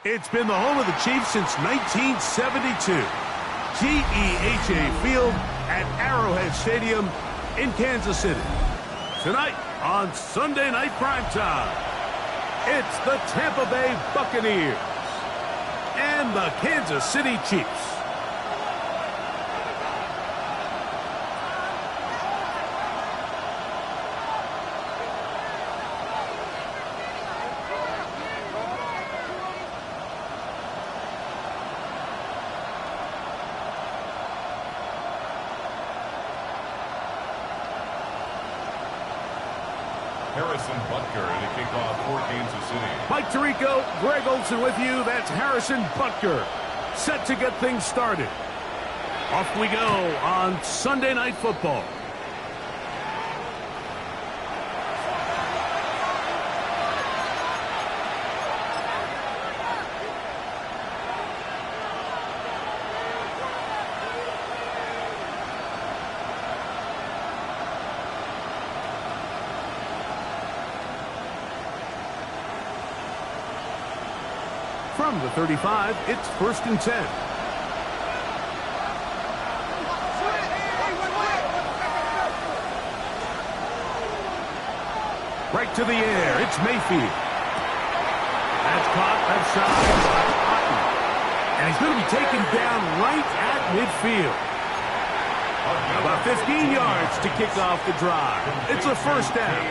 It's been the home of the Chiefs since 1972. GEHA Field at Arrowhead Stadium in Kansas City. Tonight on Sunday Night Primetime, it's the Tampa Bay Buccaneers and the Kansas City Chiefs. Harrison Butker to kick off for Kansas City. Mike Tirico, Greg Olsen with you. That's Harrison Butker, set to get things started. Off we go on Sunday Night Football. From the 35, it's 1st and 10. Right to the air, it's Mayfield. That's caught left side by Otten. And he's going to be taken down right at midfield. About 15 yards to kick off the drive. It's a 1st down.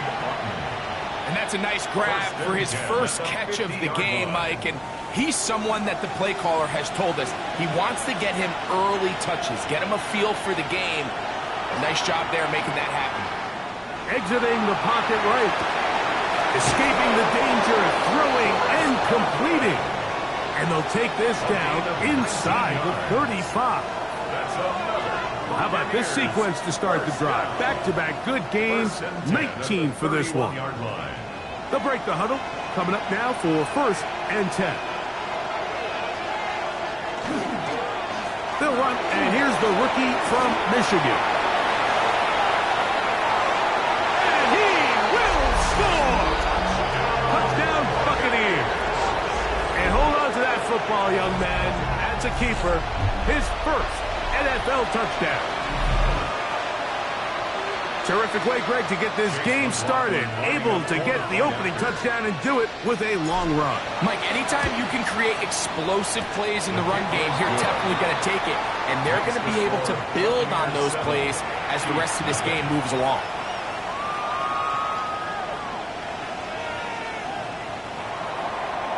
And that's a nice grab for his first catch of the game, Mike. And he's someone that the play caller has told us he wants to get him early touches, get him a feel for the game. A nice job there making that happen. Exiting the pocket right. Escaping the danger, throwing and completing. And they'll take this down inside the 35. How about this sequence to start the drive? Back-to-back good gains, 19 for this one. They'll break the huddle. Coming up now for 1st and 10. They'll run, and here's the rookie from Michigan. And he will score! Touchdown, Buccaneers. And hold on to that football, young man. That's a keeper. His first NFL touchdown. Terrific way, Greg, to get this game started. Able to get the opening touchdown and do it with a long run. Mike, anytime you can create explosive plays in the run game, you're definitely going to take it. And they're going to be able to build on those plays as the rest of this game moves along.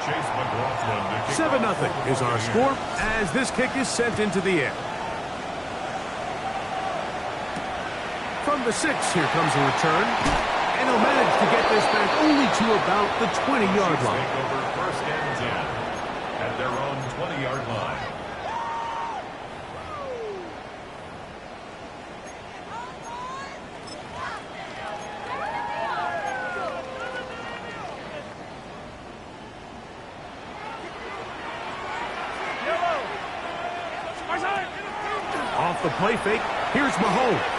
Chase McLaughlin. 7-0 is our score as this kick is sent into the air. From the 6, here comes a return. And he'll manage to get this back only to about the 20-yard line. Take over 1st and 10 at their own 20-yard line. Off the play fake, here's Mahomes.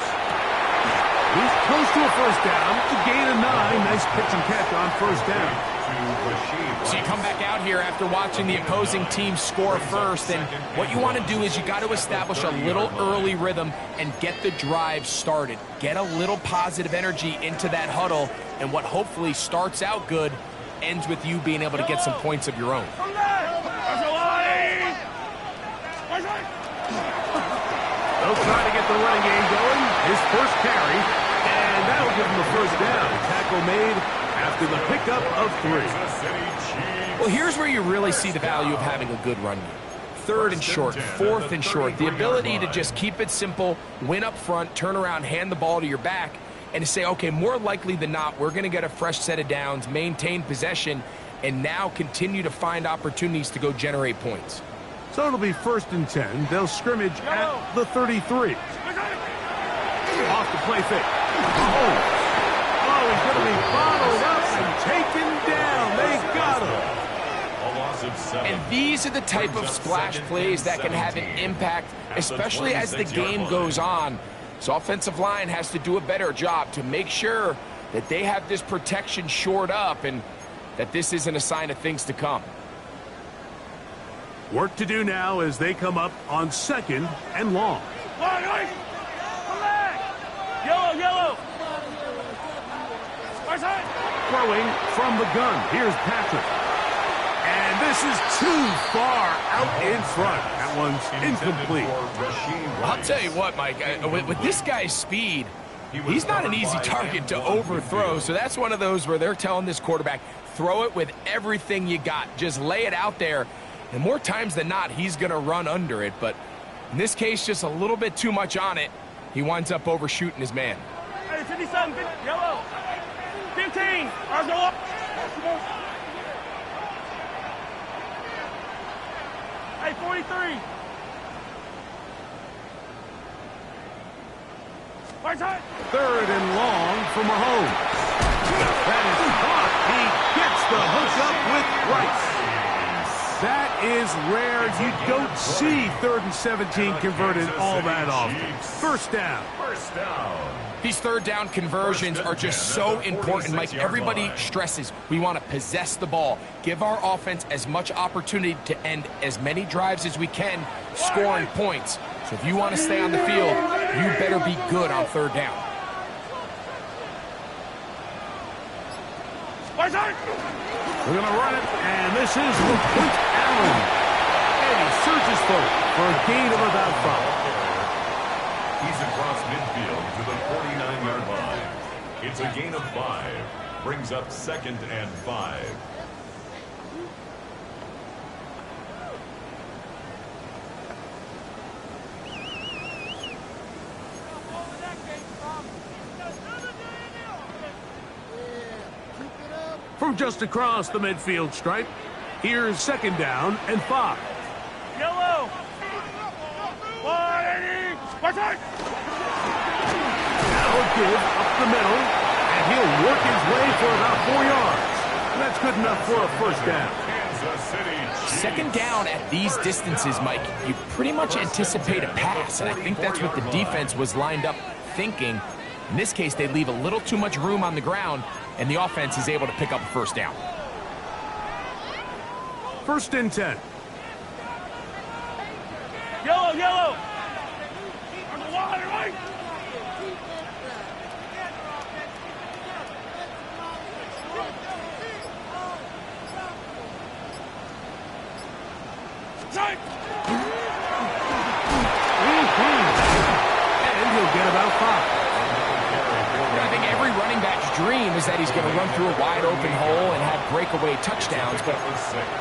He's close to a 1st down, a gain of 9. Nice pitch and catch on 1st down. So you come back out here after watching the opposing team score first, and what you want to do is you got to establish a little early rhythm and get the drive started. Get a little positive energy into that huddle, and what hopefully starts out good ends with you being able to get some points of your own. They'll try to get the running game going. His first carry, and that'll give him a 1st down. Tackle made after the pickup of 3. Well, here's where you really see the value of having a good run game. 3rd and short, 4th and short. The ability to just keep it simple, win up front, turn around, hand the ball to your back, and to say, okay, more likely than not, we're going to get a fresh set of downs, maintain possession, and now continue to find opportunities to go generate points. So it'll be 1st and 10. They'll scrimmage at the 33. Off the play fake. Oh, he's going to be bottled up and taken down. They got him. And these are the type of splash plays that can have an impact, especially as the game goes on. So offensive line has to do a better job to make sure that they have this protection shored up and that this isn't a sign of things to come. Work to do now as they come up on 2nd and long. Yellow. Throwing from the gun. Here's Patrick. And this is too far out in front. That one's incomplete. I'll tell you what, Mike, with this guy's speed, he's not an easy target to overthrow. So that's one of those where they're telling this quarterback, throw it with everything you got. Just lay it out there. And more times than not, he's going to run under it. But in this case, just a little bit too much on it. He winds up overshooting his man. Hey, 57, yellow. 15, ours go up. Hey, 43. Right side. 3rd and long for Mahomes. That is caught. He gets the hook up with Rice. That is rare. You don't see 3rd and 17 converted all that often. First down. These 3rd down conversions are just so important, Mike. Everybody stresses we want to possess the ball, give our offense as much opportunity to end as many drives as we can, scoring points. So if you want to stay on the field, you better be good on 3rd down. We're going to run it, and this is LaQuint Allen. And he surges forward for a gain of about 5. He's across midfield to the 49-yard line. It's a gain of 5. Brings up 2nd and 5. From just across the midfield stripe, here's 2nd down and 5. Yellow. 180. Right side. Now a give up the middle, and he'll work his way for about 4 yards. That's good enough for a first down. Kansas City. 2nd down at these distances, Mike, you pretty much anticipate a pass, and I think that's what the defense was lined up thinking. In this case, they leave a little too much room on the ground, and the offense is able to pick up a first down. 1st and 10. Yellow. On the wide right. Side. And he'll get about 5. I think every running back's dream is that he's going to run through a wide open hole and have breakaway touchdowns, but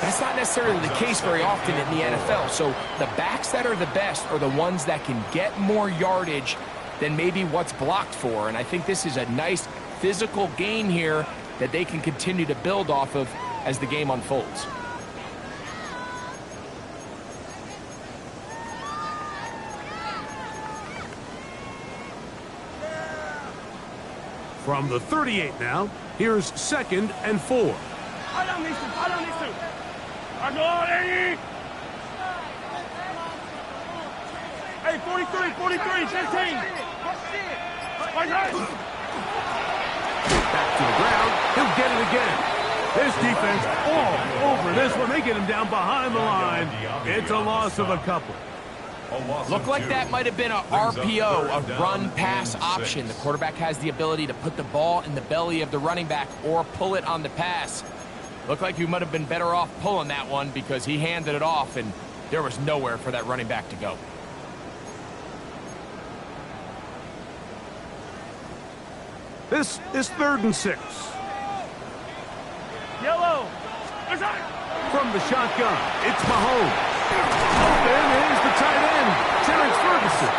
that's not necessarily the case very often in the NFL. So the backs that are the best are the ones that can get more yardage than maybe what's blocked for. And I think this is a nice physical gain here that they can continue to build off of as the game unfolds. From the 38 now, here's 2nd and 4. I don't need to. I go 80. Hey, 43, 15. Right side. Back to the ground. He'll get it again. This defense all over this one. They get him down behind the line. It's a loss of a couple. Looked like that might have been a RPO, a run-pass option. The quarterback has the ability to put the ball in the belly of the running back or pull it on the pass. Looked like you might have been better off pulling that one because he handed it off, and there was nowhere for that running back to go. This is 3rd and 6. Yellow. From the shotgun, it's Mahomes. Open is the tight end, Terrence Ferguson.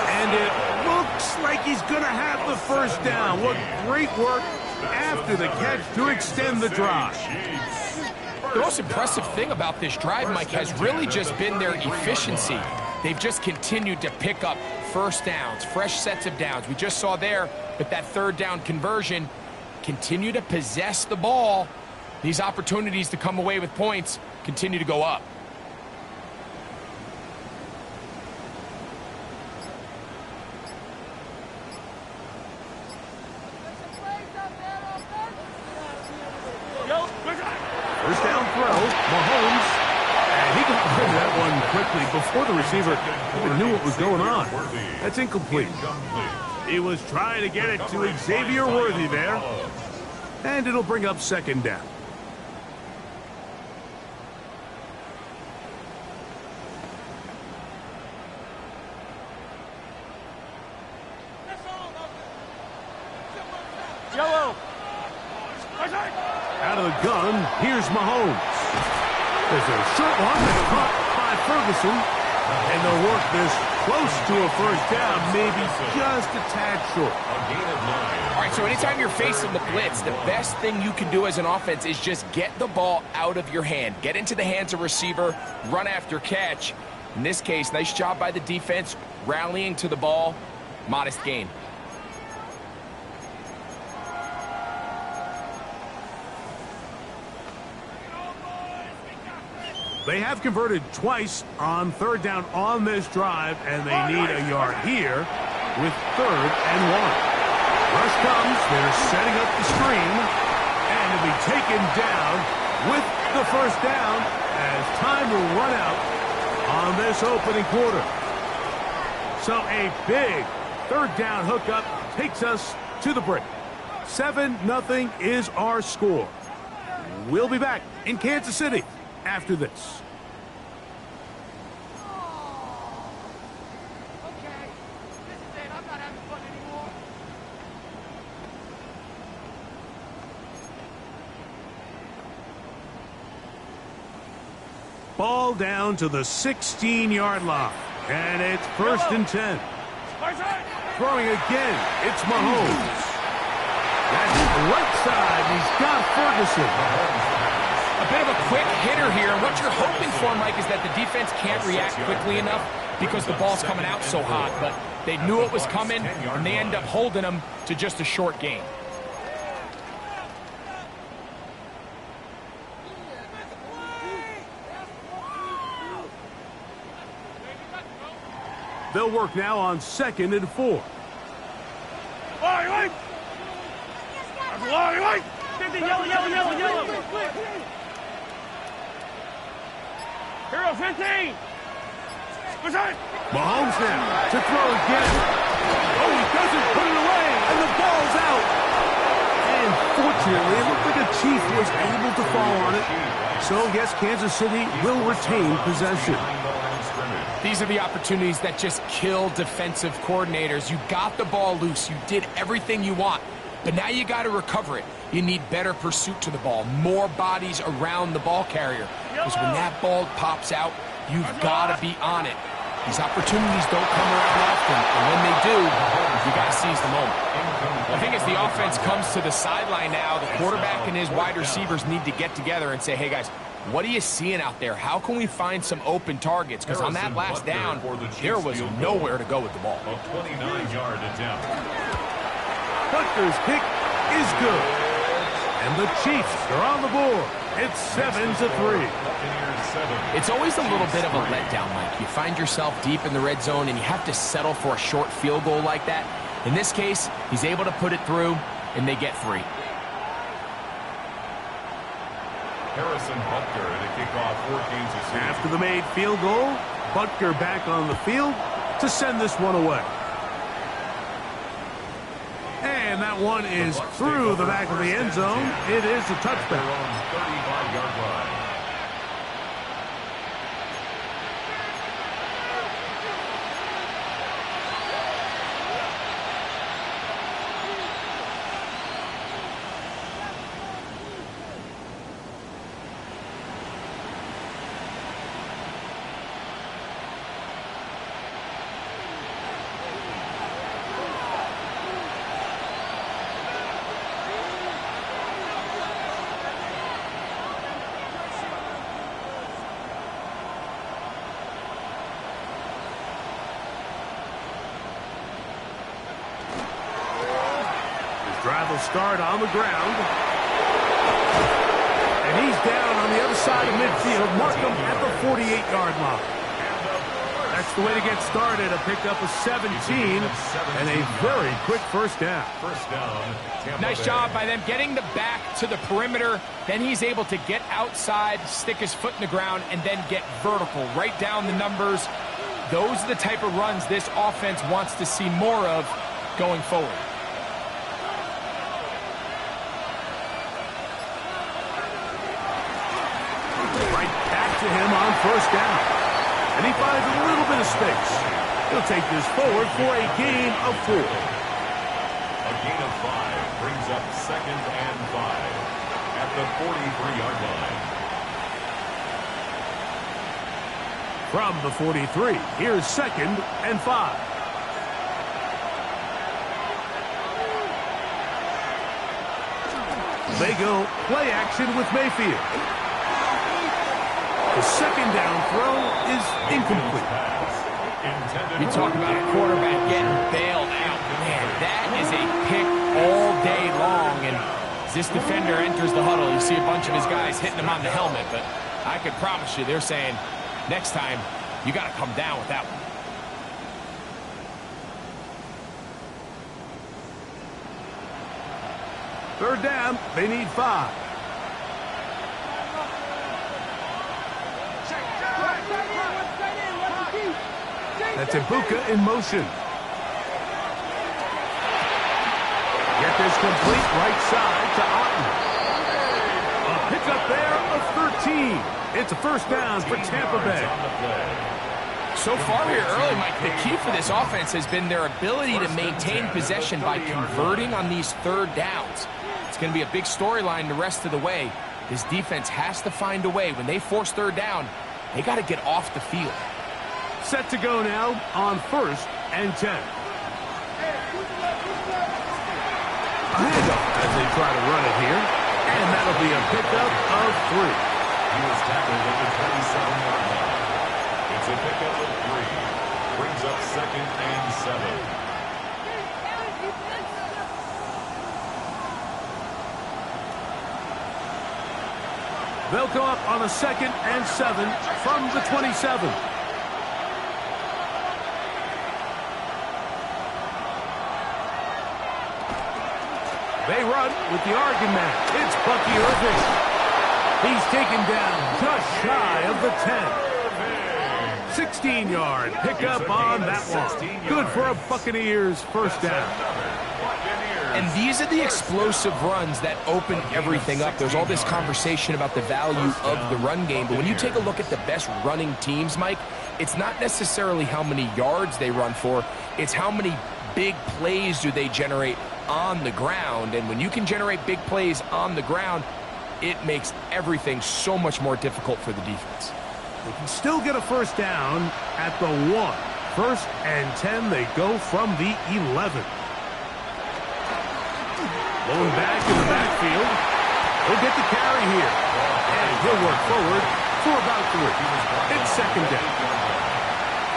And it looks like he's going to have the first down. What great work after the catch to extend the drive. The most impressive thing about this drive, Mike, has really just been their efficiency. They've just continued to pick up first downs, fresh sets of downs. We just saw there with that 3rd down conversion, continue to possess the ball. These opportunities to come away with points continue to go up. First down throw, Mahomes, And he got rid of that one quickly before the receiver even knew what was going on. That's incomplete. He was trying to get it to Xavier Worthy there. And it'll bring up second down. Yellow. Out of the gun, here's Mahomes. There's a short one that's caught by Ferguson. And they'll work this close to a first down, maybe just a tad short. A gain of 9. All right, so anytime you're facing the blitz, the best thing you can do as an offense is just get the ball out of your hand. Get into the hands of receiver, run after catch. In this case, nice job by the defense, rallying to the ball, modest gain. They have converted twice on third down on this drive, and they need a yard here with 3rd and 1. Rush comes, they're setting up the screen, and it'll be taken down with the first down as time will run out on this opening quarter. So a big 3rd down hookup takes us to the break. 7-0 is our score. We'll be back in Kansas City after this. Ball down to the 16-yard line. And it's 1st and 10. Throwing again, it's Mahomes. That's right side. He's got Ferguson. A bit of a quick hitter here. What you're hoping for, Mike, is that the defense can't react quickly enough because the ball's coming out so hot. But they knew it was coming, and they end up holding them to just a short gain. They'll work now on 2nd and 4. Yellow. Hero 15. Mahomes now to throw again. Oh, he doesn't put it away, and the ball's out. And fortunately, it looked like a Chief was able to fall on it. So, yes, Kansas City will retain possession. These are the opportunities that just kill defensive coordinators. You got the ball loose. You did everything you want. But now you got to recover it. You need better pursuit to the ball, more bodies around the ball carrier. Because when that ball pops out, you've got to be on it. These opportunities don't come around often, and when they do, you got to seize the moment. I think as the offense comes to the sideline now, the quarterback and his wide receivers need to get together and say, hey, guys, what are you seeing out there? How can we find some open targets? Because on that last down, there was nowhere to go with the ball. A 29-yard attempt. Butker's kick is good. And the Chiefs are on the board. It's 7-3. It's always a little bit of a letdown, Mike. You find yourself deep in the red zone, and you have to settle for a short field goal like that. In this case, he's able to put it through, and they get 3. Harrison Butker at a kickoff for Kansas City. After the made field goal, Butker back on the field to send this one away. And that one is through the back of the end zone. It is a touchdown. 35-yard line. Drive will start on the ground. And he's down on the other side of midfield. Mark him at the 48-yard line. That's That's the way to get started. A pickup of 17 and a very quick first down. First down, Tampa Nice Bay. job by them getting the back to the perimeter. Then he's able to get outside, stick his foot in the ground, and then get vertical. Right down the numbers. Those are the type of runs this offense wants to see more of going forward. Right back to him on first down. And he finds a little bit of space. He'll take this forward for a gain of 4. A gain of 5 brings up second and 5 at the 43-yard line. From the 43, here's second and 5. They go play action with Mayfield. The second down throw is incomplete. You talk about a quarterback getting bailed out. Man, that is a pick all day long. And as this defender enters the huddle, you see a bunch of his guys hitting him on the helmet. But I can promise you, they're saying, next time, you got to come down with that one. Third down, they need 5. That's Ibuka in motion. Get this complete right side to Otten. A pickup there of 13. It's a first down for Tampa Bay. So far here early, Mike, the key for this offense has been their ability to maintain possession by converting on these third downs. It's going to be a big storyline the rest of the way. This defense has to find a way. When they force third down, they got to get off the field. Set to go now on first and 10. A handoff as they try to run it here. And that'll be a pickup of 3. He was tackled at the 27-yard line. It's a pickup of 3. Brings up second and 7. They'll go up on a second and 7 from the 27. They run with the argument. It's Bucky Irving. He's taken down just shy of the 10. 16-yard pickup on that one. Good for a Buccaneers first down. And these are the explosive runs that open everything up. There's all this conversation about the value of the run game, but when you take a look at the best running teams, Mike, it's not necessarily how many yards they run for, it's how many big plays do they generate on the ground. And when you can generate big plays on the ground, it makes everything so much more difficult for the defense. They can still get a first down at the 1. First and 10, they go from the 11. Going back in the backfield. He'll get the carry here. And he'll work forward for about 3. It's second down.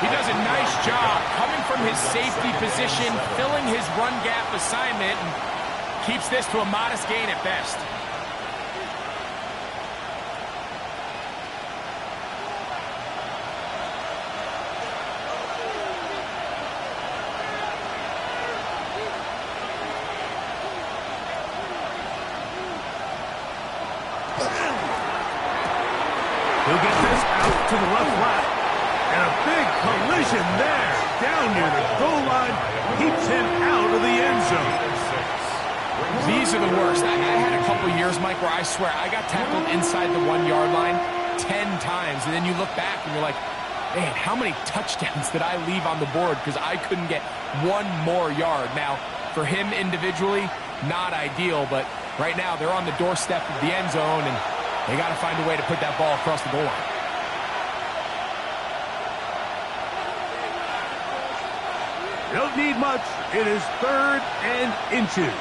He does a nice job coming from his safety position, filling his run gap assignment, and keeps this to a modest gain at best. He'll get this out to the left flat. And a big collision there. Down near the goal line. Keeps him out of the end zone. These are the worst. I had a couple years, Mike, where I swear I got tackled inside the 1-yard line 10 times. And then you look back and you're like, man, how many touchdowns did I leave on the board because I couldn't get one more yard? Now, for him individually, not ideal. But right now, they're on the doorstep of the end zone, and they got to find a way to put that ball across the goal line. Don't need much. It is third and inches.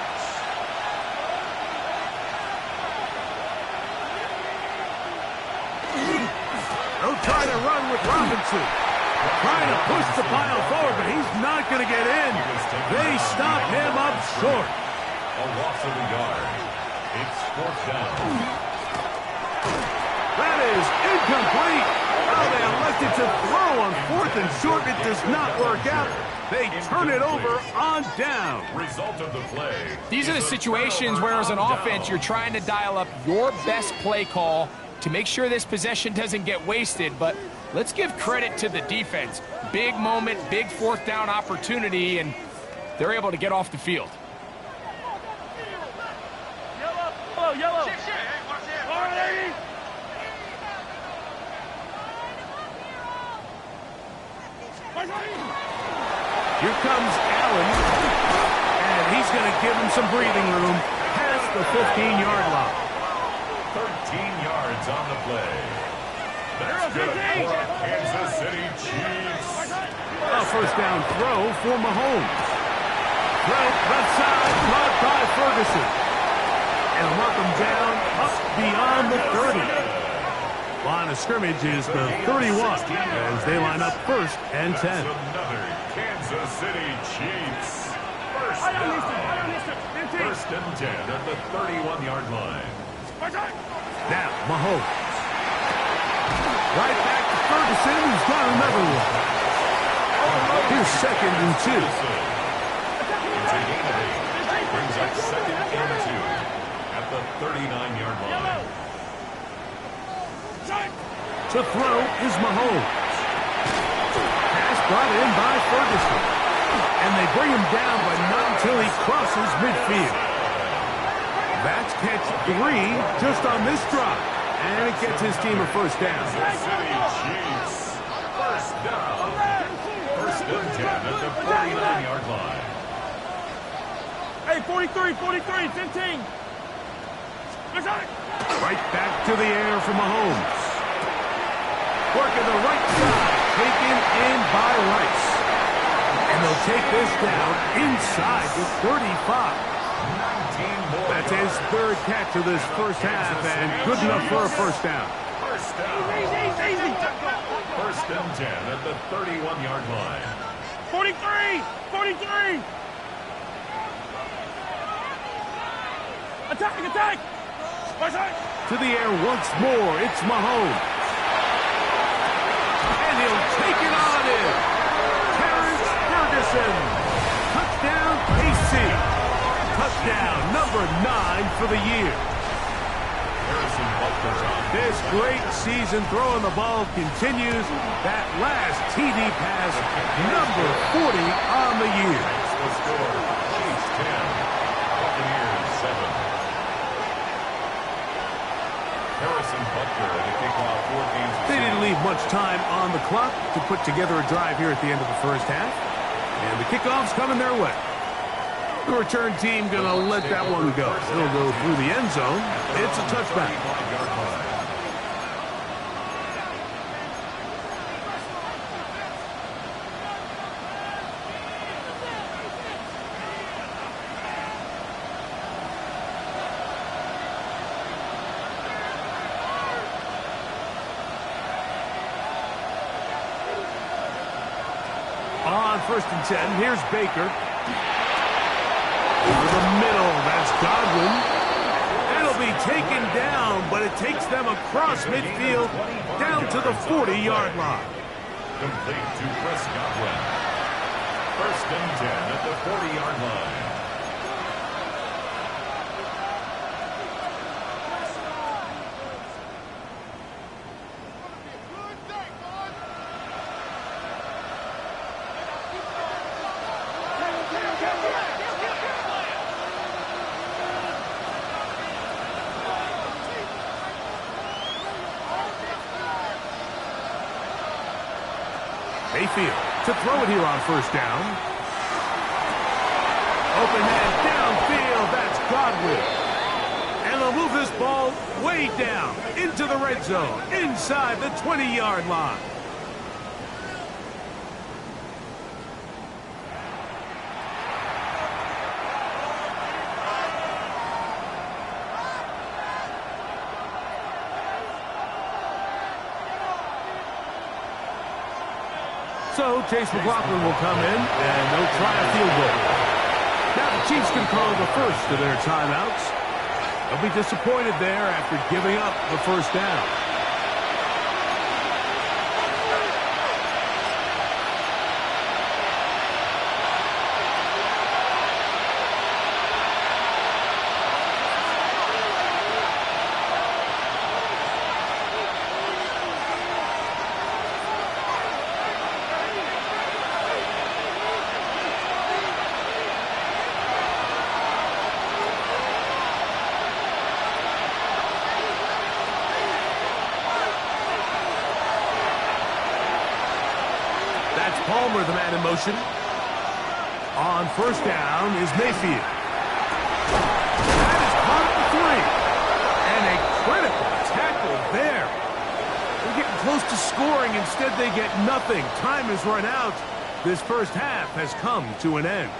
They'll try to run with Robinson. Trying to push the pile forward, but he's not going to get in. They stop him up short. A loss of a yard. It's fourth down. That is incomplete. A Oh, they elected to throw on 4th and short. It does not work out. They turn it over on down. Result of the play. These are the situations where, as an offense, you're trying to dial up your best play call to make sure this possession doesn't get wasted. But let's give credit to the defense. Big moment, big 4th down opportunity, and they're able to get off the field. Yellow, yellow. Here comes Allen, and he's going to give him some breathing room past the 15-yard line. 13 yards on the play. That's good for Kansas City Chiefs. A first down throw for Mahomes. Throw left side, caught by Ferguson. And mark him down up beyond the 30. Line of scrimmage is the 31 as they line up 1st and 10. That's another Kansas City Chiefs. First down. 1st and 10 at the 31-yard line. Now, Mahomes. Right back to Ferguson, who's got another one. Here's 2nd and 2. It's a gain of 8. Brings up 2nd and 2 at the 39-yard line. To throw is Mahomes. Pass brought in by Ferguson. And they bring him down, but not until he crosses midfield. That's catch 3 just on this drive. And it gets his team a first down. Kansas City Chiefs. First down. 1st and 10 at the 49-yard line. Hey, 43, 15. Right back to the air for Mahomes. Working the right side, taken in by Rice. And they'll take this down inside the 35. That's his 3rd catch of this first half, and good enough for a first down. First down. 1st and 10 at the 31-yard line. 43. Attack. To the air once more, it's Mahomes. And he'll take it on in. Terrence Ferguson. Touchdown, KC. Touchdown number 9 for the year. This great season throwing the ball continues. That last TD pass, number 40 on the year. The score, Chiefs 10, Buccaneers 7. Harrison Butker at the kickoff for Kansas City. They didn't leave much time on the clock to put together a drive here at the end of the first half. And the kickoff's coming their way. The return team going to let that one go. It'll go through the end zone. It's a touchback. On 1st and 10, here's Baker. Over the middle, that's Godwin. That'll be taken down, but it takes them across midfield down to the 40-yard line. Complete to Chris Godwin. 1st and 10 at the 40-yard line. Mayfield to throw it here on 1st down. Open man downfield, that's Godwin. And they'll move this ball way down into the red zone, inside the 20-yard line. So Chase McLaughlin will come in, and they'll try a field goal. Now the Chiefs can call the first of their timeouts. They'll be disappointed there after giving up the first down. Palmer, the man in motion. On first down is Mayfield. That is caught at the 3. And a critical tackle there. They're getting close to scoring. Instead, they get nothing. Time has run out. This first half has come to an end.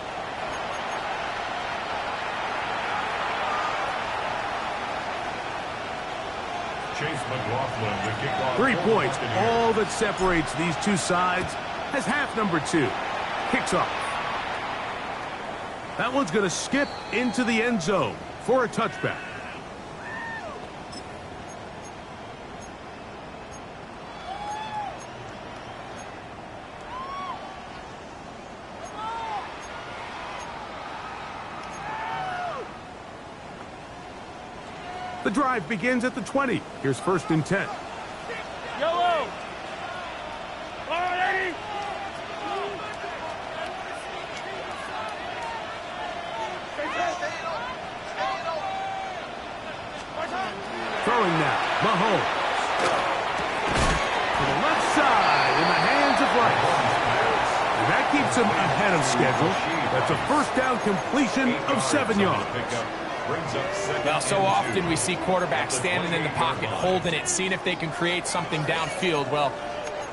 Chase McLaughlin, the kickoff. 3 points, all that separates these two sides, as half number 2 kicks off. That one's going to skip into the end zone for a touchback. The drive begins at the 20. Here's 1st and 10. Yellow. Alrighty. Throwing now, Mahomes. To the left side in the hands of Rice. And that keeps him ahead of schedule. That's a first down completion of 7 yards. Well, so often we see quarterbacks standing in the pocket, holding it, seeing if they can create something downfield. Well,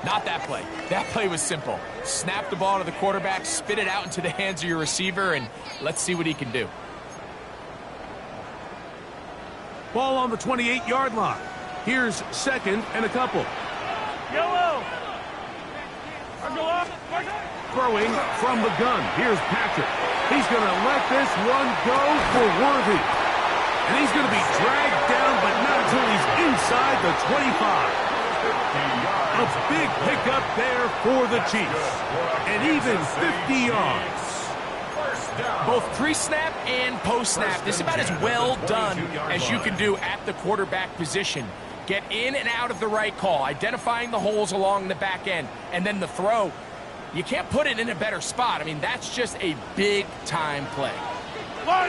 not that play. That play was simple. Snap the ball to the quarterback, spit it out into the hands of your receiver, and let's see what he can do. Ball on the 28-yard line. Here's 2nd and a couple. Yellow. Go up. Throwing from the gun. Here's Patrick. He's going to let this one go for Worthy. And he's going to be dragged down, but not until he's inside the 25. A big pickup there for the Chiefs. And even 50 yards. Both pre-snap and post-snap. This is about as well done as you can do at the quarterback position. Get in and out of the right call, identifying the holes along the back end, and then the throw. You can't put it in a better spot. I mean, that's just a big-time play. Let's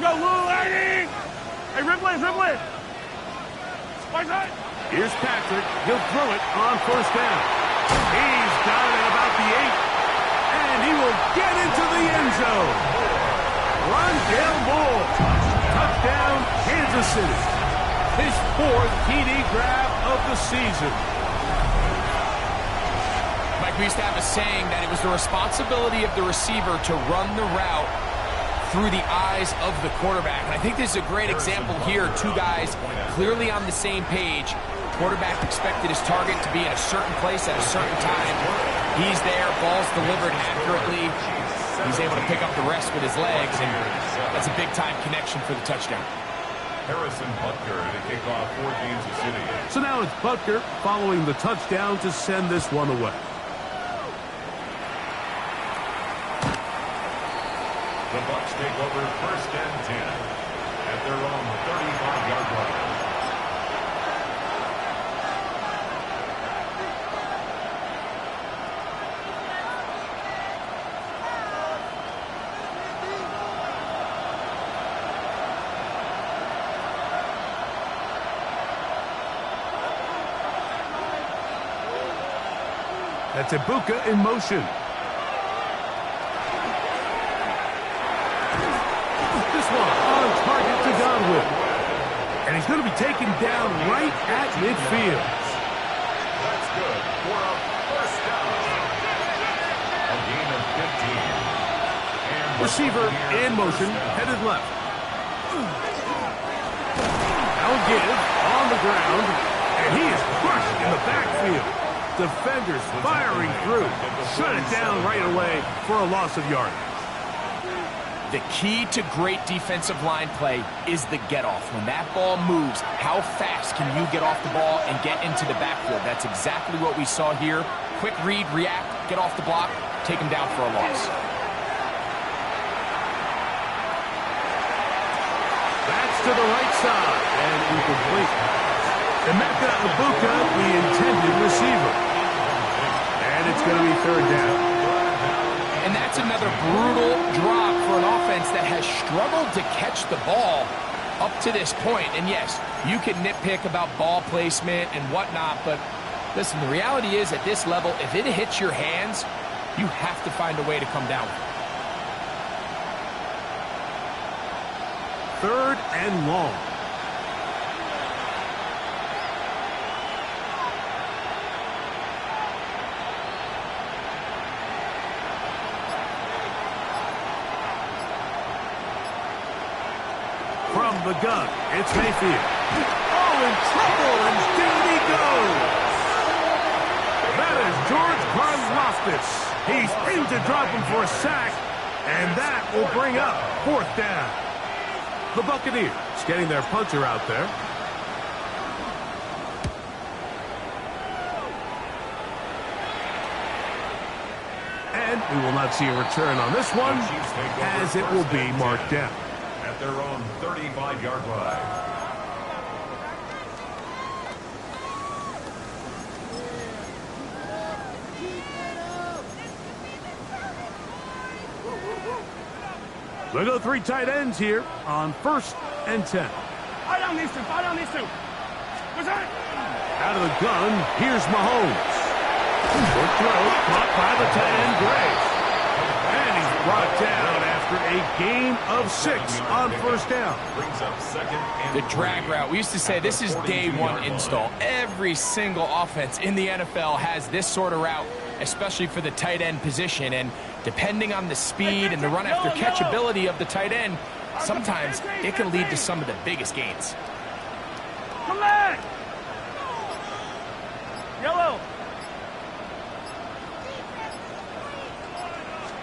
go, Lou, lady! Hey, Ripley! Here's Patrick. He'll throw it on first down. He's got it at about the 8. And he will get into the end zone. Rondale Moore. Touchdown, Kansas City. His 4th TD grab of the season. Mike, we used to have a saying that it was the responsibility of the receiver to run the route through the eyes of the quarterback. And I think this is a great example here. 2 guys clearly on the same page. Quarterback expected his target to be in a certain place at a certain time. He's there, ball's delivered accurately. He's able to pick up the rest with his legs, and that's a big-time connection for the touchdown. Harrison Butker to kick off for Kansas City. So now it's Butker following the touchdown to send this one away. The Bucs take over 1st and 10 at their own 35-yard line. That's Ibuka in motion. This one on target to Godwin. And he's going to be taken down right at midfield. That's good for a first down. A gain of 15. And Receiver in motion, headed left. Now give on the ground. And he is crushed in the backfield. Defenders firing through. Shut it down right away for a loss of yardage. The key to great defensive line play is the get-off. When that ball moves, how fast can you get off the ball and get into the backfield? That's exactly what we saw here. Quick read, react, get off the block, take him down for a loss. That's to the right side and incomplete. Emeka Ibuka, the intended receiver. And it's going to be 3rd down. And that's another brutal drop for an offense that has struggled to catch the ball up to this point. And yes, you can nitpick about ball placement and whatnot, but Listen, the reality is at this level, if it hits your hands, you have to find a way to come down. 3rd and long. From the gun, it's Mayfield. Oh, in trouble, and down he goes. That is George Karlaftis. He's in to drop him for a sack, and that will bring up 4th down. The Buccaneers getting their punter out there. And we will not see a return on this one, as it will be marked down. At their own 35-yard line. They go 3 tight ends here on 1st and 10. Fight on these two. Fight on these two. What's that? Out of the gun, here's Mahomes. Short throw, caught by the tight end, Gray. And he's brought down after a gain of 6 on 1st down. Brings up 2nd and The drag route. We used to say this is day 1 install. Every single offense in the NFL has this sort of route, especially for the tight end position. And depending on the speed and the run after catch ability of the tight end, sometimes it can lead to some of the biggest gains. Come back. Yellow.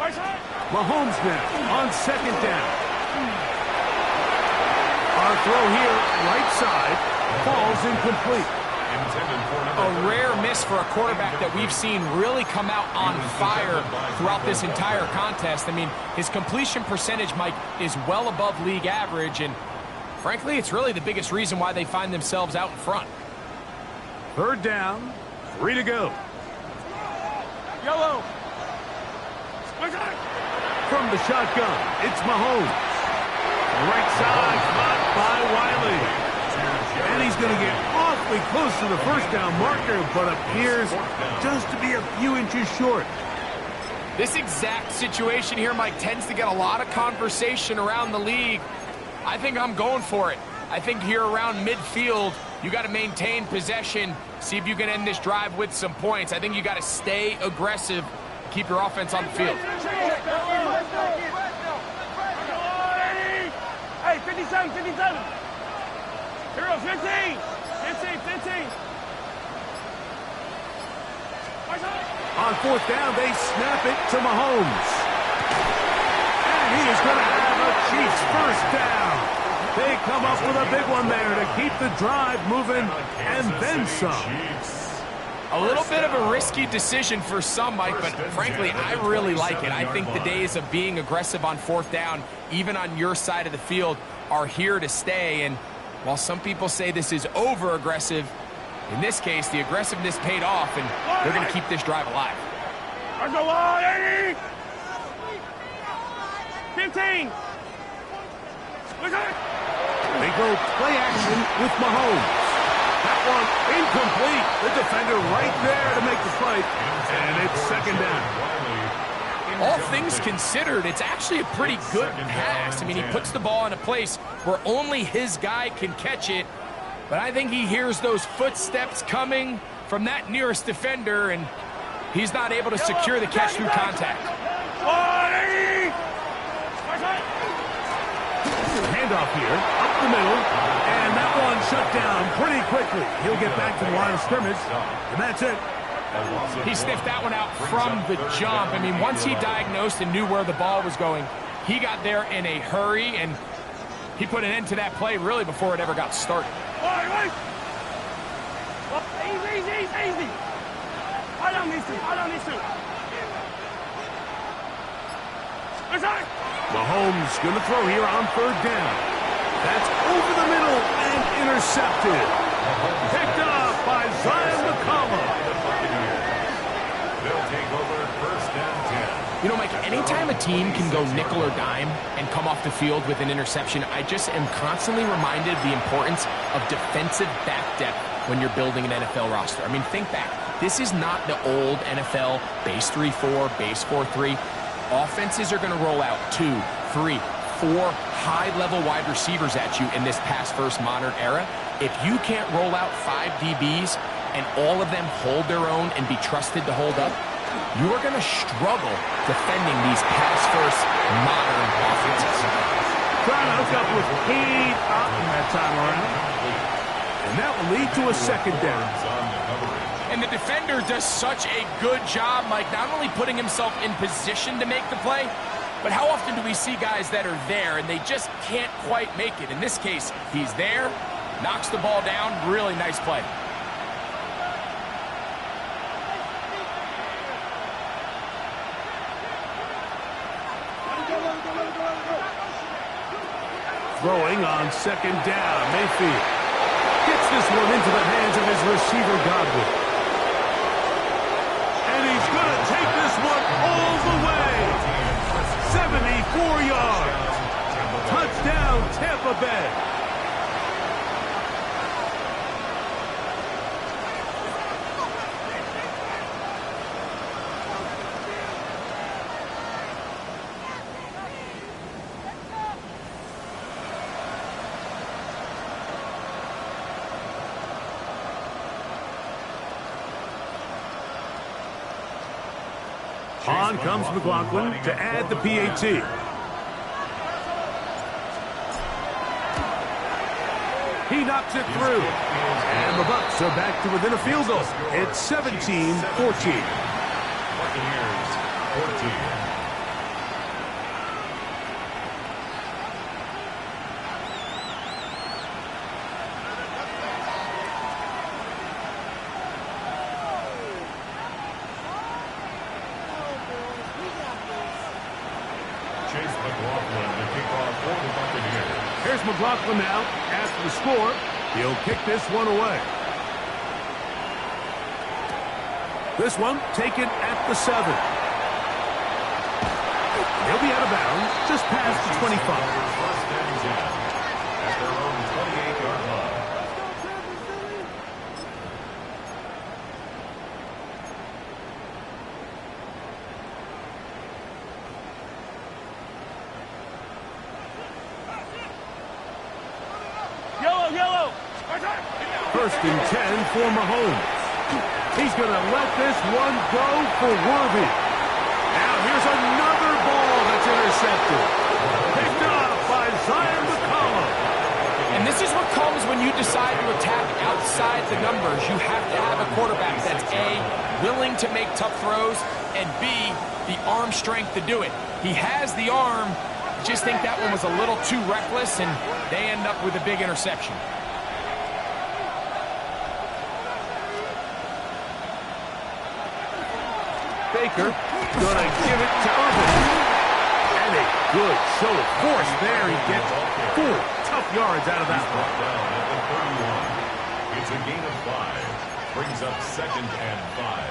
Right side. Mahomes now on 2nd down. Our throw here, right side, falls incomplete. A rare miss for a quarterback that we've seen really come out on fire throughout this entire contest. I mean, his completion percentage, Mike, is well above league average, and frankly, it's really the biggest reason why they find themselves out in front. 3rd down, 3 to go. Yellow. Right side. From the shotgun, it's Mahomes. Right side, blocked by Wiley. And he's going to get awfully close to the 1st down marker, but appears just to be a few inches short. This exact situation here, Mike, tends to get a lot of conversation around the league. I think I'm going for it. I think here around midfield, you got to maintain possession, see if you can end this drive with some points. I think you got to stay aggressive, keep your offense on the field. Hey, 57, 57. Hero, 15. 15, 15. On 4th down, they snap it to Mahomes. And he is going to have a Chiefs 1st down. They come up with a big one there to keep the drive moving, and then some. A little bit of a risky decision for some, Mike, but frankly, I really like it. I think the days of being aggressive on 4th down, even on your side of the field, are here to stay. And while some people say this is over-aggressive, in this case, the aggressiveness paid off, and they're going to keep this drive alive. 15. They go play action with Mahomes. That one incomplete. The defender right there to make the fight, and it's 2nd down. All things considered, it's actually a pretty good pass. I mean, he puts the ball in a place where only his guy can catch it, but I think he hears those footsteps coming from that nearest defender, and he's not able to secure the catch through contact. Handoff here, up the middle, and that one shut down pretty quickly. He'll get back to the line of scrimmage, and that's it. He sniffed that one out from the jump. I mean, once he diagnosed and knew where the ball was going, he got there in a hurry, and he put an end to that play really before it ever got started. Easy. Fight on these two. Mahomes going to throw here on 3rd down. That's over the middle and intercepted. Picked up by Zion McCollum. They'll take over 1st and 10. You know, Mike, anytime a team can go nickel or dime and come off the field with an interception, I just am constantly reminded of the importance of defensive back depth when you're building an NFL roster. I mean, think back. This is not the old NFL base 3-4, base 4-3. Offenses are going to roll out 2, 3, 4 high-level wide receivers at you in this pass-first modern era. If you can't roll out 5 DBs and all of them hold their own and be trusted to hold up, you are going to struggle defending these pass-first modern offenses. Trying to hook up with Heat up that time around. And that will lead to a second down. And the defender does such a good job, Mike, not only putting himself in position to make the play, but how often do we see guys that are there and they just can't quite make it? In this case, he's there, knocks the ball down, really nice play. Throwing on second down, Mayfield gets this one into the hands of his receiver, Godwin. And he's going to take this one all the way. 74 yards. Touchdown, Tampa Bay. On comes McLaughlin to add the PAT. He knocks it through. And the Bucs are back to within a field goal. It's 17-14. Buccaneers 14. Here's McLaughlin now after the score. He'll kick this one away. This one taken at the 7. He'll be out of bounds just past the 25. First and 10 at their own 28-yard line. First and 10 for Mahomes. He's going to let this one go for Worthy. Now here's another ball that's intercepted. Picked up by Zion McCollum. And this is what comes when you decide to attack outside the numbers. You have to have a quarterback that's A, willing to make tough throws, and B, the arm strength to do it. He has the arm. I just think that one was a little too reckless, and they end up with a big interception. Baker gonna give it to Irvin. And a good show of force there. He gets 4 tough yards out of that one. Down at the 31. It's a gain of 5. Brings up second and 5.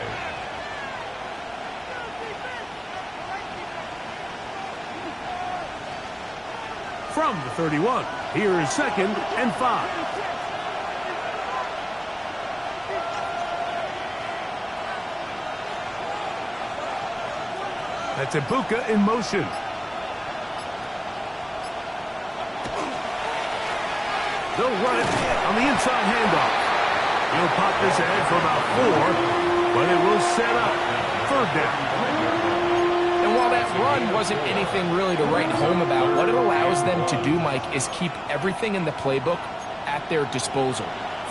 From the 31, here is second and 5. That's Ibuka in motion. They'll run it on the inside handoff. He'll pop this ahead for about 4, but it will set up third down. And while that run wasn't anything really to write home about, what it allows them to do, Mike, is keep everything in the playbook at their disposal.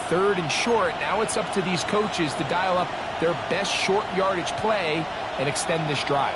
Third and short, now it's up to these coaches to dial up their best short yardage play and extend this drive.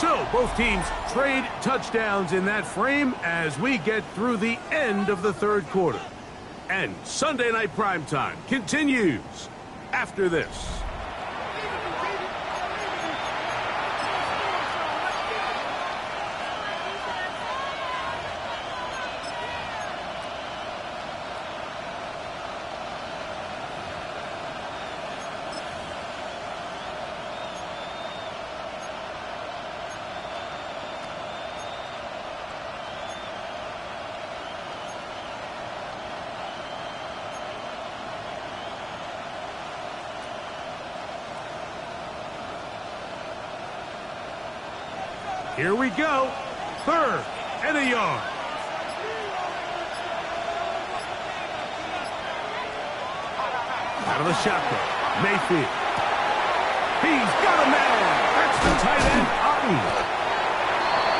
So both teams trade touchdowns in that frame as we get through the end of the third quarter. And Sunday Night Primetime continues after this. Here we go. 3rd and a yard. Out of the shotgun. Mayfield. He's got a man. That's the tight end, Otten.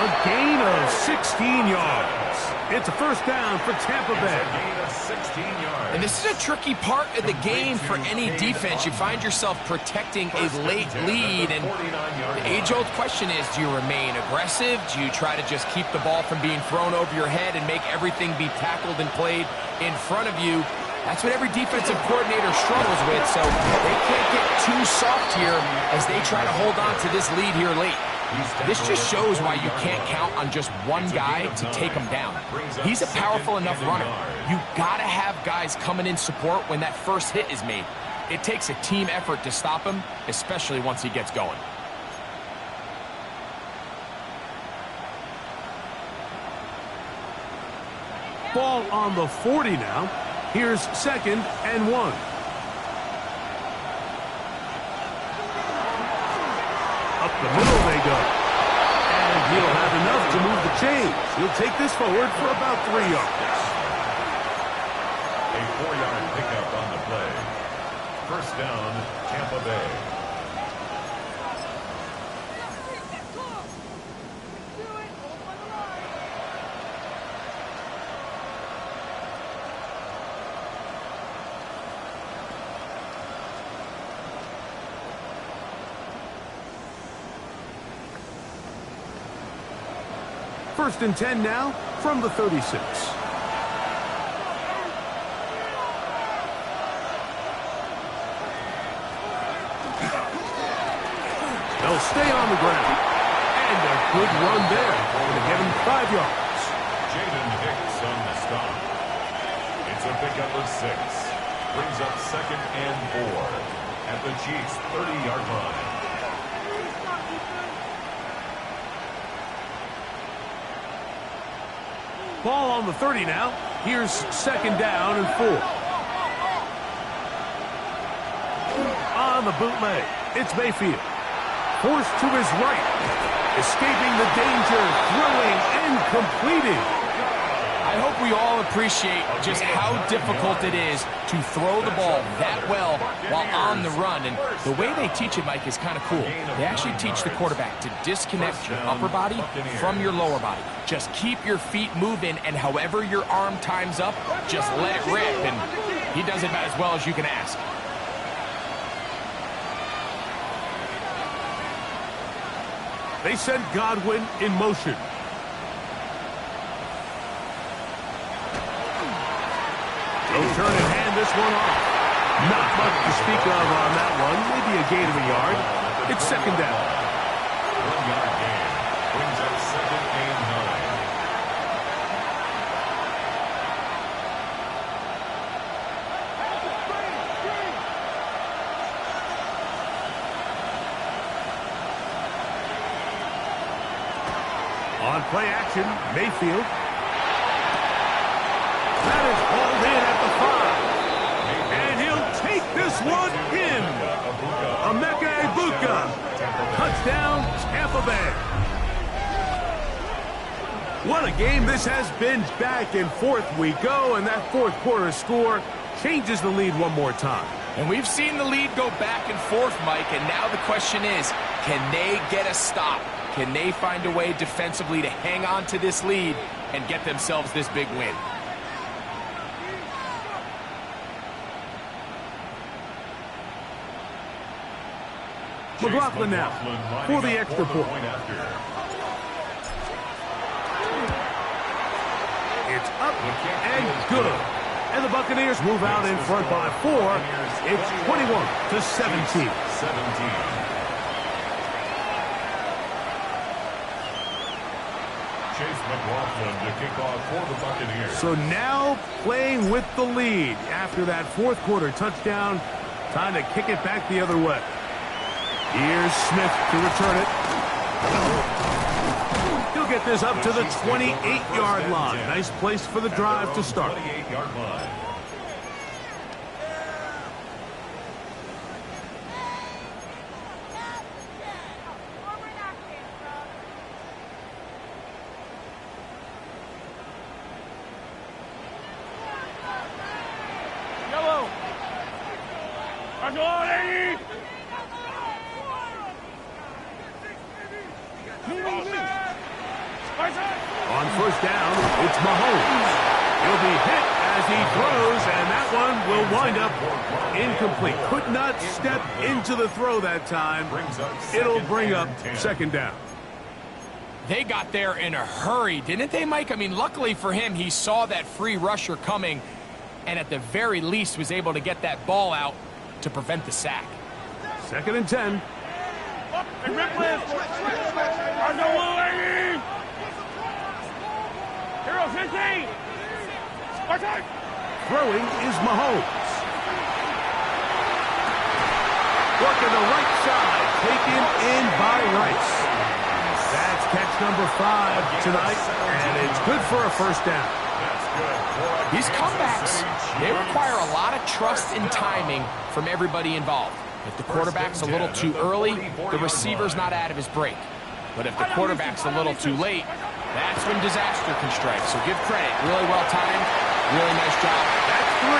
A gain of 16 yards. It's a first down for Tampa Bay. A gain of 16 yards. And this is a tricky part of the game for any defense. You find yourself protecting a late lead, and the age-old question is, do you remain aggressive? Do you try to just keep the ball from being thrown over your head and make everything be tackled and played in front of you? That's what every defensive coordinator struggles with, so they can't get too soft here as they try to hold on to this lead here late. This just shows why you can't count on just one guy to take him down. He's a powerful enough runner. You gotta have guys coming in support when that first hit is made. It takes a team effort to stop him, especially once he gets going. Ball on the 40 now. Here's 2nd and 1. Up the middle they go. And he'll have enough to move the chains. He'll take this forward for about 3 yards. A 4-yard pickup on the play. First down, Tampa Bay. First and 10 now from the 36. They'll stay on the ground. And a good run there. Going to get him 5 yards. Jaden Hicks on the stop. It's a pickup of 6. Brings up 2nd and 4 at the Chiefs' 30-yard line. Ball on the 30 now. Here's 2nd down and 4. On the bootleg, it's Mayfield. Forced to his right. Escaping the danger, throwing and completing. I hope we all appreciate just how difficult it is to throw the ball that well while on the run. And the way they teach it, Mike, is kind of cool. They actually teach the quarterback to disconnect your upper body from your lower body. Just keep your feet moving, and however your arm times up, just let it rip. And he does it about as well as you can ask. They send Godwin in motion. They'll turn and hand this one off. Not much to speak of on that one. Maybe a gain of a yard. It's 2nd down. 1-yard gain. Brings up 2nd and 9. On play action, Mayfield. That is hauled in at the 5. And he'll take this one in. Emeka Egbuka. Touchdown, Tampa Bay. What a game this has been. Back and forth we go, and that 4th quarter score changes the lead one more time. And we've seen the lead go back and forth, Mike, and now the question is, can they get a stop? Can they find a way defensively to hang on to this lead and get themselves this big win? McLaughlin now for the extra point. It's up and good. And the Buccaneers move out in front by 4. It's 21-17. Chase McLaughlin to kick off for the Buccaneers. So now playing with the lead after that 4th quarter touchdown. Time to kick it back the other way. Here's Smith to return it. He'll get this up to the 28-yard line. Nice place for the drive to start. 28-yard line. On first down, it's Mahomes. He'll be hit as he throws, and that one will wind up incomplete. Could not step into the throw that time. It'll bring up second down. They got there in a hurry, didn't they, Mike? I mean, luckily for him, he saw that free rusher coming and at the very least was able to get that ball out to prevent the sack. Second and 10. Hero 15. Throwing is Mahomes. Working the right side, taken in by Rice. That's catch number 5 tonight, and it's good for a first down. These comebacks, they require a lot of trust and timing from everybody involved. If the quarterback's a little too early, the receiver's not out of his break. But if the quarterback's a little too late, that's when disaster can strike. So give credit. Really well timed. Really nice job. That's 3.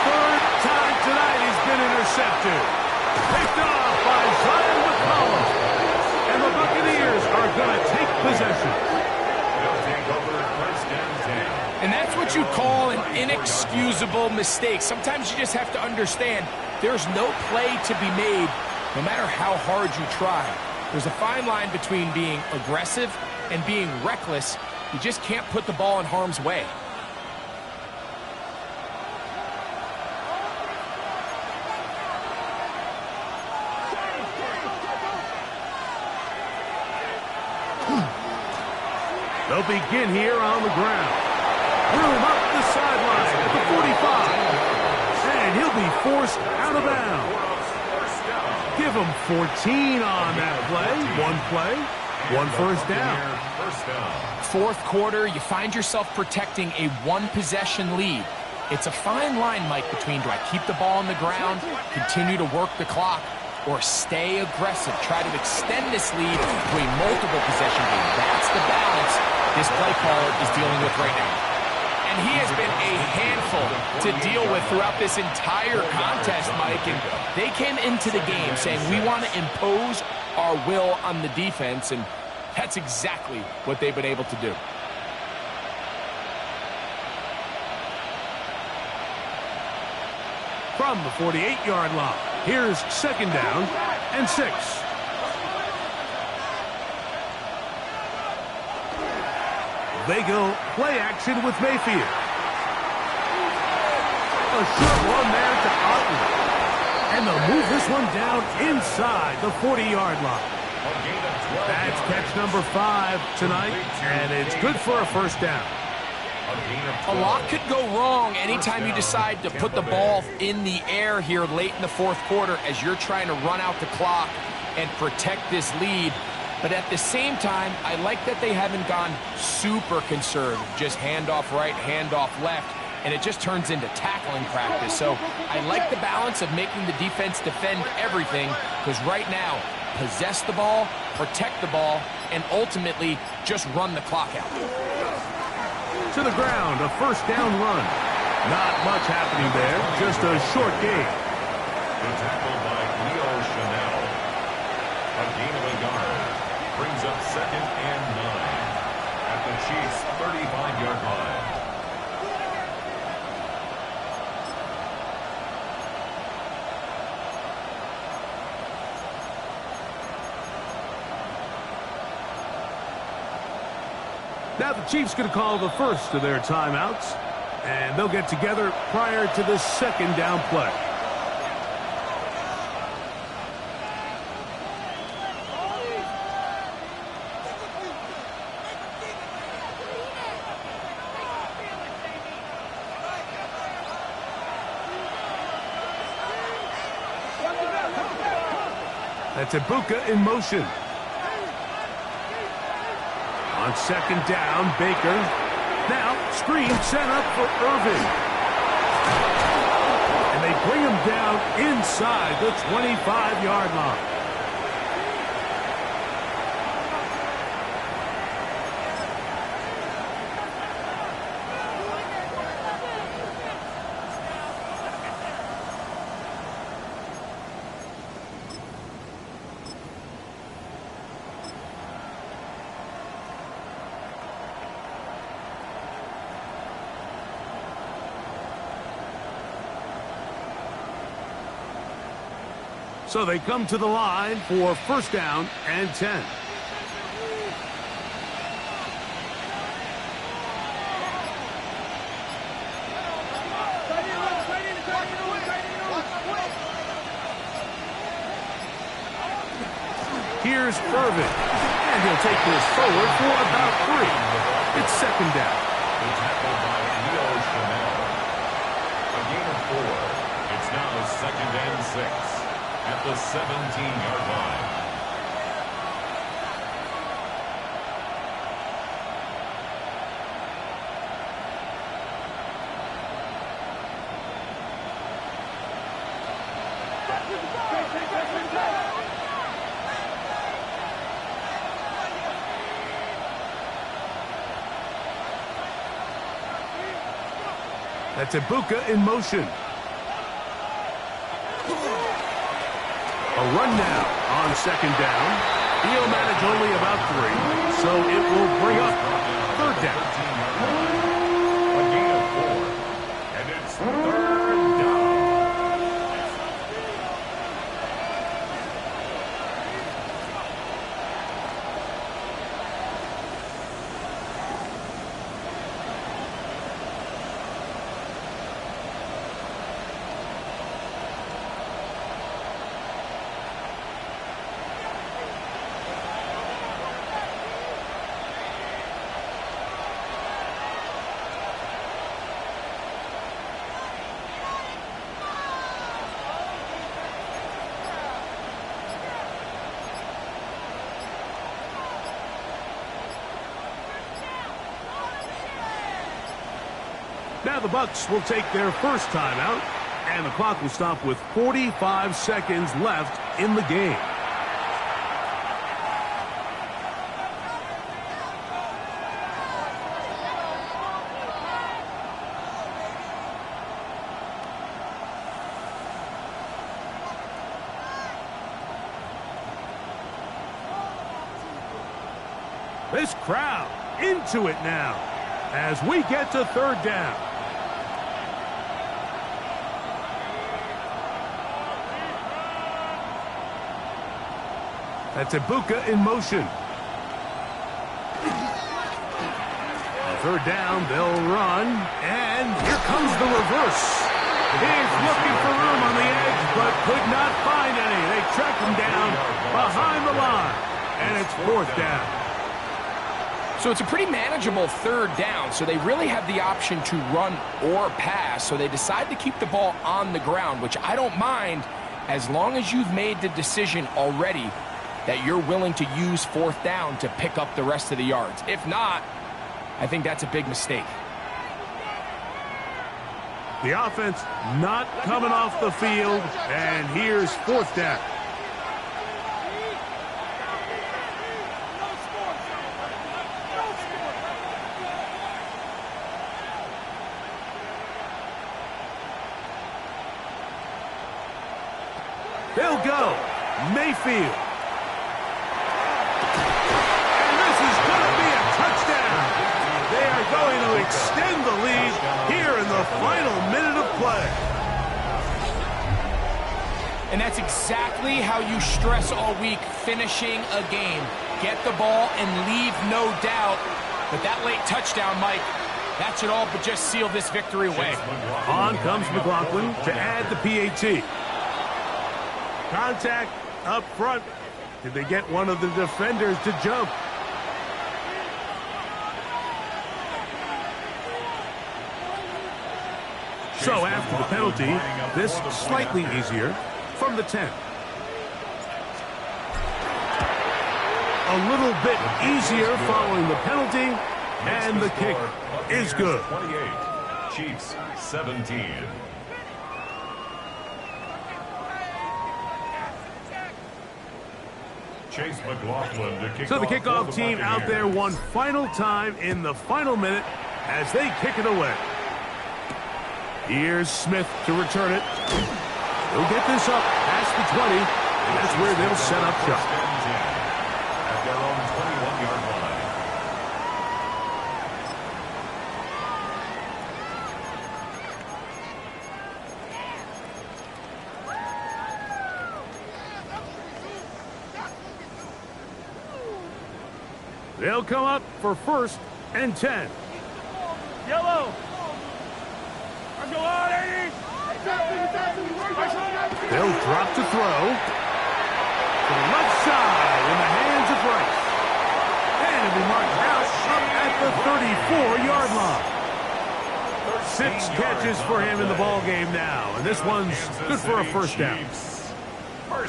Third time tonight he's been intercepted. Picked off by Zion McCollum. And the Buccaneers are going to take possession. They'll take over first and 10. And that's what you call an inexcusable mistake. Sometimes you just have to understand there's no play to be made, no matter how hard you try. There's a fine line between being aggressive and being reckless. You just can't put the ball in harm's way. They'll begin here on the ground. Room up the sideline at the 45. And he'll be forced out of bounds. Give him 14 on that play. One first down. Fourth quarter, you find yourself protecting a one-possession lead. It's a fine line, Mike, between do I keep the ball on the ground, continue to work the clock, or stay aggressive, try to extend this lead to a multiple possession game. That's the balance this play caller is dealing with right now. And he has been a handful to deal with throughout this entire contest, Mike. And they came into the game saying, we want to impose our will on the defense, and that's exactly what they've been able to do. From the 48-yard line, here's second down and 6. They go play action with Mayfield. A short one there to Otten. And they'll move this one down inside the 40-yard line. That's catch number 5 tonight, and it's good for a first down. A lot could go wrong anytime you decide to put the ball in the air here late in the fourth quarter as you're trying to run out the clock and protect this lead. But at the same time, I like that they haven't gone super conservative, just handoff right, handoff left, and it just turns into tackling practice. So I like the balance of making the defense defend everything, because right now, possess the ball, protect the ball, and ultimately just run the clock out. To the ground, a first down run. Not much happening there, just a short gain. The tackle by Leo Chanel. A gain of a yard. Brings up second and 9 at the Chiefs' 35-yard line. Now the Chiefs going to call the first of their timeouts, and they'll get together prior to the second down play. That's Ibuka in motion. On second down, Baker. Now, screen set up for Irvin. And they bring him down inside the 25-yard line. So they come to the line for first down and 10. Here's Irvin, and he'll take this forward for about 3. It's second down. The tackle by Leo Chanel. A gain of 4. It's now second and 6 at the 17-yard line. That's Ibuka in motion. A run now on second down. He'll manage only about 3, so it will bring up third down. A gain of 4, and it's third down. Now the Bucs will take their first timeout, and the clock will stop with 45 seconds left in the game. This crowd into it now as we get to third down. That's Ibuka in motion. On third down, they'll run, and here comes the reverse. He's looking for room on the edge, but could not find any. They track him down behind the line, and it's fourth down. So it's a pretty manageable third down, so they really have the option to run or pass, so they decide to keep the ball on the ground, which I don't mind as long as you've made the decision already that you're willing to use fourth down to pick up the rest of the yards. If not, I think that's a big mistake. The offense not coming off the field, and here's fourth down. They'll go. Mayfield. And this is going to be a touchdown. They are going to extend the lead here in the final minute of play. And that's exactly how you stress all week, finishing a game. Get the ball and leave no doubt. But that late touchdown, Mike, that should all but just seal this victory away. On comes McLaughlin to add the PAT. Contact up front. Did they get one of the defenders to jump? So after the penalty, this slightly easier from the 10. A little bit easier following the penalty, and the kick is good. 28, Chiefs 17. Chase McLaughlin to kick So the off kickoff for the team out Buccaneers. there one final time in the final minute as they kick it away. Here's Smith to return it. He'll get this up past the 20, and that's where they'll set up shop. First and 10 at their own 21-yard line. They'll come up for 1st and 10. Yellow. Let's go on, 80. They'll drop to throw. To the left side in the hands of Rice. And it'll be marked out up at the 34-yard line. 6 catches for him in the ball game now, and this one's good for a 1st down.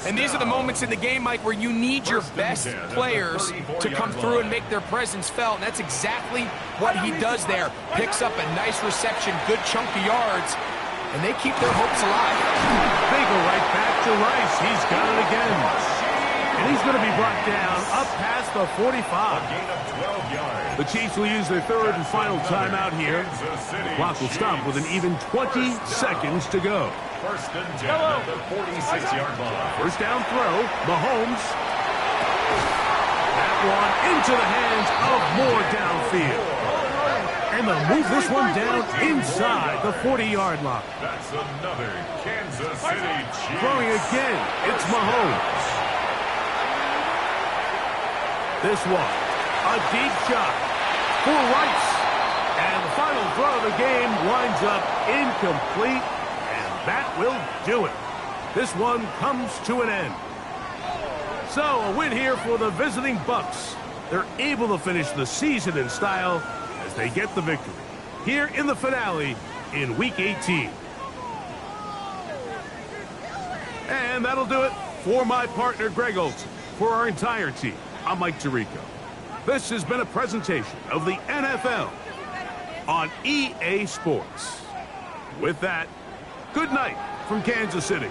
And these are the moments in the game, Mike, where you need your best players to come through and make their presence felt. And that's exactly what he does there. Picks up a nice reception, good chunk of yards, and they keep their hopes alive. They go right back to Rice. He's got it again. And he's going to be brought down up past the 45. The Chiefs will use their 3rd and final timeout here. The clock will stop with an even 20 seconds to go. 1st and 10 at the 46-yard line. 1st down throw, Mahomes. That one into the hands of Moore downfield. And they'll move this one down inside the 40-yard line. That's another Kansas City Chiefs. Throwing again, it's Mahomes. This one, a deep shot for Rice. And the final throw of the game winds up incomplete. That will do it. This one comes to an end. So, a win here for the visiting Bucks. They're able to finish the season in style as they get the victory here in the finale in Week 18. And that'll do it for my partner, Greg Olson. For our entire team, I'm Mike Tirico. This has been a presentation of the NFL on EA Sports. With that, good night from Kansas City.